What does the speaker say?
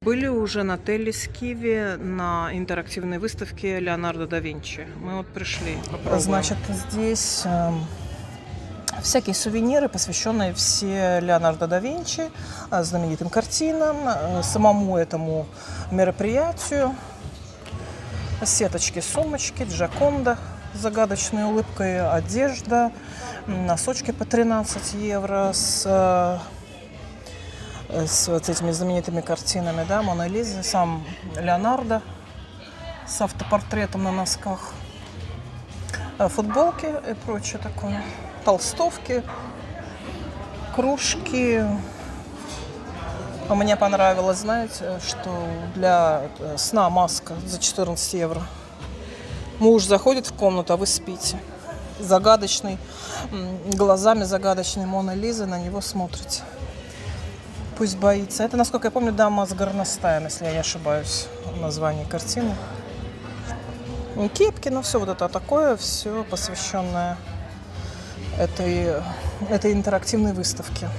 Были уже на Теллис-Киве на интерактивной выставке Леонардо да Винчи. Мы вот пришли, попробуем. Значит, здесь всякие сувениры, посвященные все Леонардо да Винчи, знаменитым картинам, самому этому мероприятию. Сеточки, сумочки, Джаконда с загадочной улыбкой, одежда, носочки по 13 евро с вот этими знаменитыми картинами, да, Мона Лизы, сам Леонардо с автопортретом на носках, футболки и прочее такое, толстовки, кружки. Мне понравилось, знаете, что для сна маска за 14 евро. Муж заходит в комнату, а вы спите. Загадочный, глазами загадочной Моны Лизы на него смотрите. Пусть боится. Это, насколько я помню, дама с горностаем, если я не ошибаюсь, название картины. Кепки, ну все вот это такое, все посвященное этой интерактивной выставке.